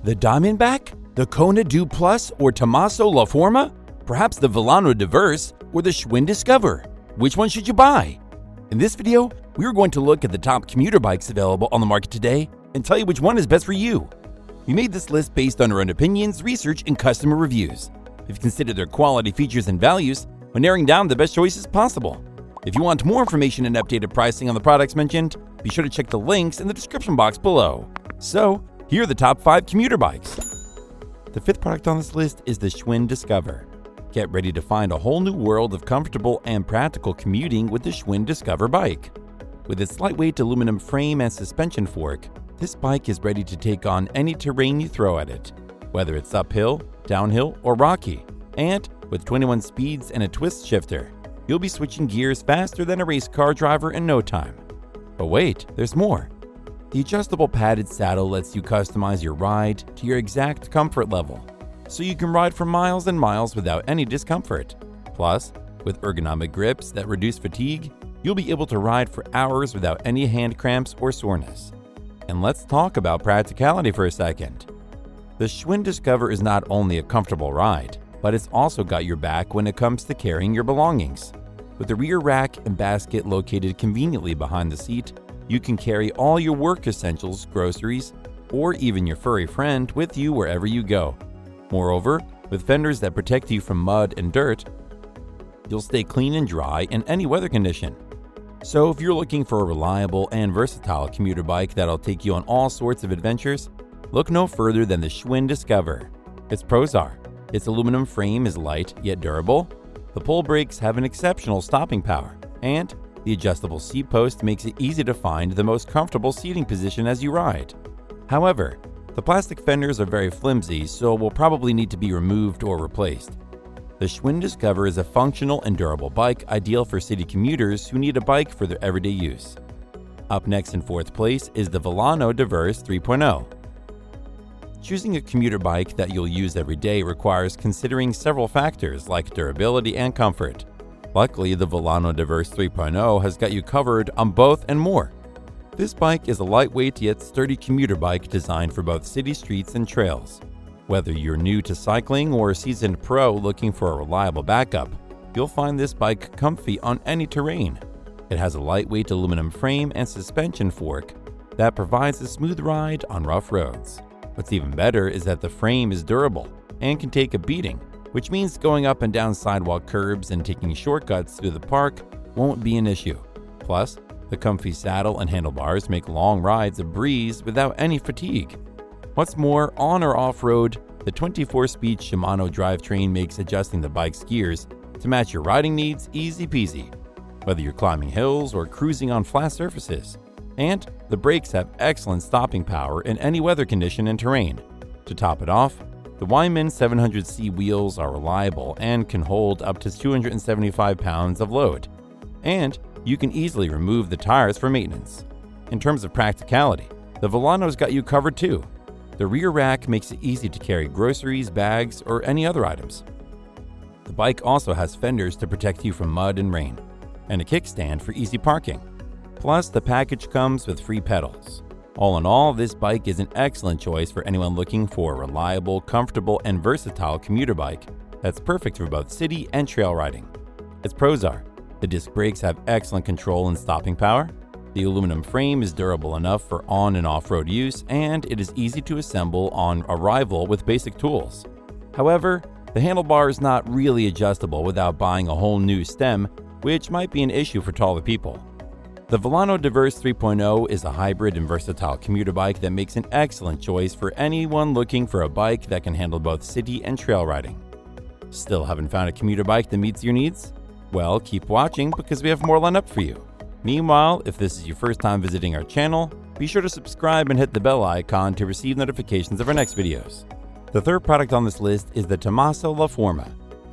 The Diamondback? The Kona Dew Plus or Tommaso La Forma? Perhaps the Vilano Diverse or the Schwinn Discover? Which one should you buy? In this video, we are going to look at the top commuter bikes available on the market today and tell you which one is best for you. We made this list based on our own opinions, research, and customer reviews. We've considered their quality, features, and values when narrowing down the best choices possible. If you want more information and updated pricing on the products mentioned, be sure to check the links in the description box below. So, here are the top 5 commuter bikes. The 5th product on this list is the Schwinn Discover. Get ready to find a whole new world of comfortable and practical commuting with the Schwinn Discover bike. With its lightweight aluminum frame and suspension fork, this bike is ready to take on any terrain you throw at it, whether it's uphill, downhill, or rocky. And with 21 speeds and a twist shifter, you'll be switching gears faster than a race car driver in no time. But wait, there's more. The adjustable padded saddle lets you customize your ride to your exact comfort level, so you can ride for miles and miles without any discomfort. Plus, with ergonomic grips that reduce fatigue, you'll be able to ride for hours without any hand cramps or soreness. And let's talk about practicality for a second. The Schwinn Discover is not only a comfortable ride, but it's also got your back when it comes to carrying your belongings. With the rear rack and basket located conveniently behind the seat, you can carry all your work essentials, groceries, or even your furry friend with you wherever you go. Moreover, with fenders that protect you from mud and dirt, you'll stay clean and dry in any weather condition. So if you're looking for a reliable and versatile commuter bike that'll take you on all sorts of adventures, look no further than the Schwinn Discover. Its pros are: its aluminum frame is light yet durable, the pull brakes have an exceptional stopping power, and the adjustable seat post makes it easy to find the most comfortable seating position as you ride. However, the plastic fenders are very flimsy, so will probably need to be removed or replaced. The Schwinn Discover is a functional and durable bike ideal for city commuters who need a bike for their everyday use. Up next in 4th place is the Vilano Diverse 3.0. Choosing a commuter bike that you'll use every day requires considering several factors like durability and comfort. Luckily, the Vilano Diverse 3.0 has got you covered on both and more. This bike is a lightweight yet sturdy commuter bike designed for both city streets and trails. Whether you're new to cycling or a seasoned pro looking for a reliable backup, you'll find this bike comfy on any terrain. It has a lightweight aluminum frame and suspension fork that provides a smooth ride on rough roads. What's even better is that the frame is durable and can take a beating, which means going up and down sidewalk curbs and taking shortcuts through the park won't be an issue. Plus, the comfy saddle and handlebars make long rides a breeze without any fatigue. What's more, on or off-road, the 24-speed Shimano drivetrain makes adjusting the bike's gears to match your riding needs easy peasy, whether you're climbing hills or cruising on flat surfaces. And the brakes have excellent stopping power in any weather condition and terrain. To top it off, the Wyman 700C wheels are reliable and can hold up to 275 pounds of load. And you can easily remove the tires for maintenance. In terms of practicality, the Vilano's got you covered too. The rear rack makes it easy to carry groceries, bags, or any other items. The bike also has fenders to protect you from mud and rain, and a kickstand for easy parking. Plus, the package comes with free pedals. All in all, this bike is an excellent choice for anyone looking for a reliable, comfortable, and versatile commuter bike that's perfect for both city and trail riding. Its pros are: the disc brakes have excellent control and stopping power, the aluminum frame is durable enough for on and off-road use, and it is easy to assemble on arrival with basic tools. However, the handlebar is not really adjustable without buying a whole new stem, which might be an issue for taller people. The Vilano Diverse 3.0 is a hybrid and versatile commuter bike that makes an excellent choice for anyone looking for a bike that can handle both city and trail riding. Still haven't found a commuter bike that meets your needs? Well, keep watching because we have more lined up for you. Meanwhile, if this is your first time visiting our channel, be sure to subscribe and hit the bell icon to receive notifications of our next videos. The 3rd product on this list is the Tommaso La Forma.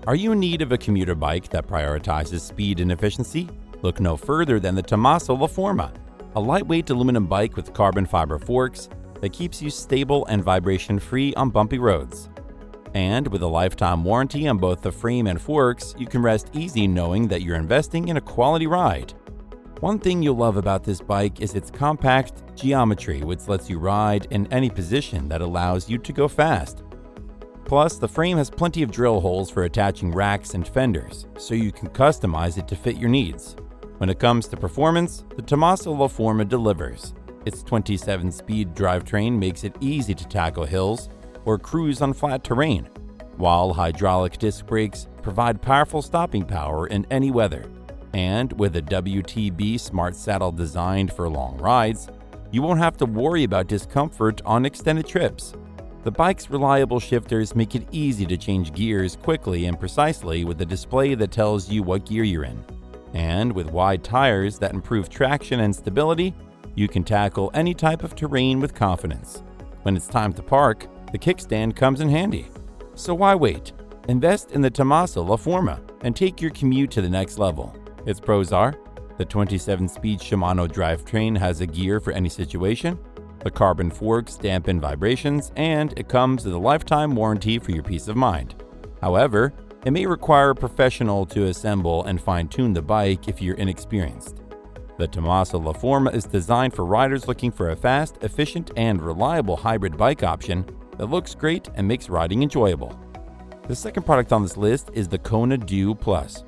Are you in need of a commuter bike that prioritizes speed and efficiency? Look no further than the Tommaso La Forma, a lightweight aluminum bike with carbon fiber forks that keeps you stable and vibration-free on bumpy roads. And with a lifetime warranty on both the frame and forks, you can rest easy knowing that you're investing in a quality ride. One thing you'll love about this bike is its compact geometry, which lets you ride in any position that allows you to go fast. Plus, the frame has plenty of drill holes for attaching racks and fenders, so you can customize it to fit your needs. When it comes to performance, the Tommaso La Forma delivers. Its 27-speed drivetrain makes it easy to tackle hills or cruise on flat terrain, while hydraulic disc brakes provide powerful stopping power in any weather. And with a WTB smart saddle designed for long rides, you won't have to worry about discomfort on extended trips. The bike's reliable shifters make it easy to change gears quickly and precisely with a display that tells you what gear you're in. And with wide tires that improve traction and stability, you can tackle any type of terrain with confidence. When it's time to park, the kickstand comes in handy. So why wait? Invest in the Tommaso La Forma and take your commute to the next level. Its pros are: the 27-speed Shimano drivetrain has a gear for any situation, the carbon forks dampen vibrations, and it comes with a lifetime warranty for your peace of mind. However, it may require a professional to assemble and fine-tune the bike if you're inexperienced. The Tommaso La Forma is designed for riders looking for a fast, efficient, and reliable hybrid bike option that looks great and makes riding enjoyable. The second product on this list is the Kona Dew Plus.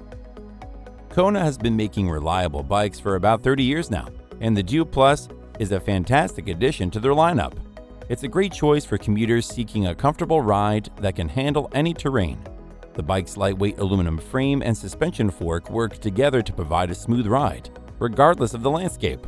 Kona has been making reliable bikes for about 30 years now, and the Dew Plus is a fantastic addition to their lineup. It's a great choice for commuters seeking a comfortable ride that can handle any terrain. The bike's lightweight aluminum frame and suspension fork work together to provide a smooth ride, regardless of the landscape.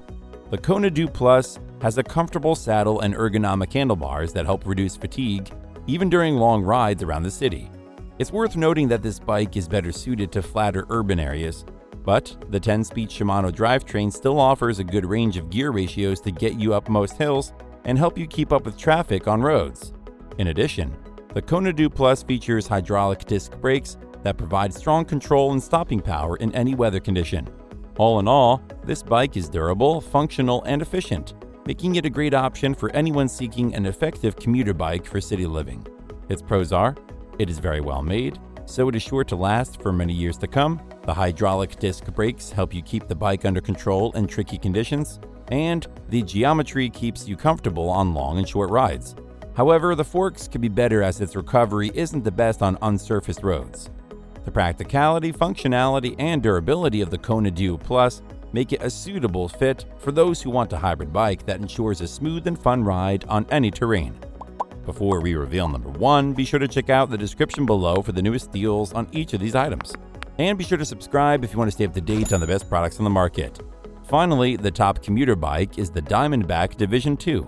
The Kona Dew Plus has a comfortable saddle and ergonomic handlebars that help reduce fatigue, even during long rides around the city. It's worth noting that this bike is better suited to flatter urban areas, but the 10-speed Shimano drivetrain still offers a good range of gear ratios to get you up most hills and help you keep up with traffic on roads. In addition, the Kona Dew Plus features hydraulic disc brakes that provide strong control and stopping power in any weather condition. All in all, this bike is durable, functional, and efficient, making it a great option for anyone seeking an effective commuter bike for city living. Its pros are: it is very well made, so it is sure to last for many years to come. The hydraulic disc brakes help you keep the bike under control in tricky conditions, and the geometry keeps you comfortable on long and short rides. However, the forks could be better as its recovery isn't the best on unsurfaced roads. The practicality, functionality, and durability of the Kona Dew Plus make it a suitable fit for those who want a hybrid bike that ensures a smooth and fun ride on any terrain. Before we reveal number 1, be sure to check out the description below for the newest deals on each of these items. And be sure to subscribe if you want to stay up to date on the best products on the market. Finally, the top commuter bike is the Diamondback Division 2.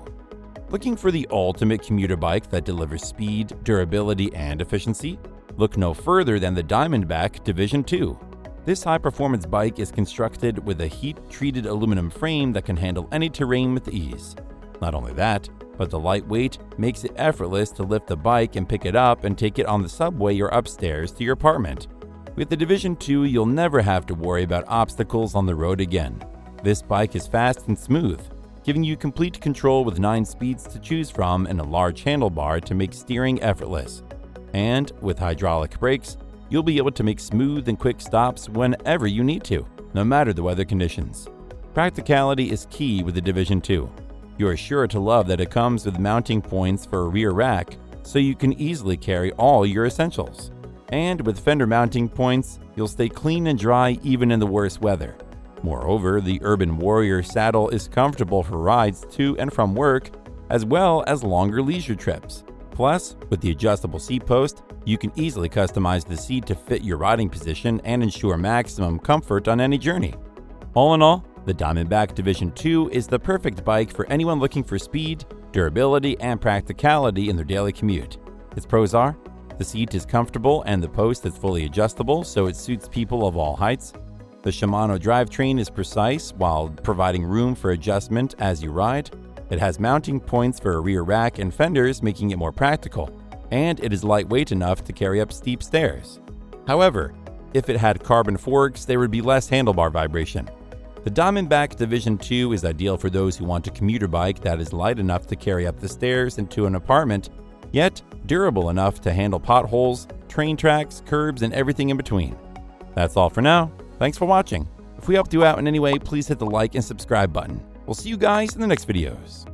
Looking for the ultimate commuter bike that delivers speed, durability, and efficiency? Look no further than the Diamondback Division 2. This high-performance bike is constructed with a heat-treated aluminum frame that can handle any terrain with ease. Not only that, but the lightweight makes it effortless to lift the bike and pick it up and take it on the subway or upstairs to your apartment. With the Division 2, you'll never have to worry about obstacles on the road again. This bike is fast and smooth, giving you complete control with 9 speeds to choose from and a large handlebar to make steering effortless. And with hydraulic brakes, you'll be able to make smooth and quick stops whenever you need to, no matter the weather conditions. Practicality is key with the Division 2. You are sure to love that it comes with mounting points for a rear rack, so you can easily carry all your essentials. And with fender mounting points, you'll stay clean and dry even in the worst weather. Moreover, the Urban Warrior saddle is comfortable for rides to and from work, as well as longer leisure trips. Plus, with the adjustable seat post, you can easily customize the seat to fit your riding position and ensure maximum comfort on any journey. All in all, the Diamondback Division 2 is the perfect bike for anyone looking for speed, durability, and practicality in their daily commute. Its pros are: the seat is comfortable and the post is fully adjustable, so it suits people of all heights. The Shimano drivetrain is precise while providing room for adjustment as you ride. It has mounting points for a rear rack and fenders, making it more practical. And it is lightweight enough to carry up steep stairs. However, if it had carbon forks, there would be less handlebar vibration. The Diamondback Division 2 is ideal for those who want a commuter bike that is light enough to carry up the stairs into an apartment, yet durable enough to handle potholes, train tracks, curbs, and everything in between. That's all for now. Thanks for watching. If we helped you out in any way, please hit the like and subscribe button. We'll see you guys in the next videos.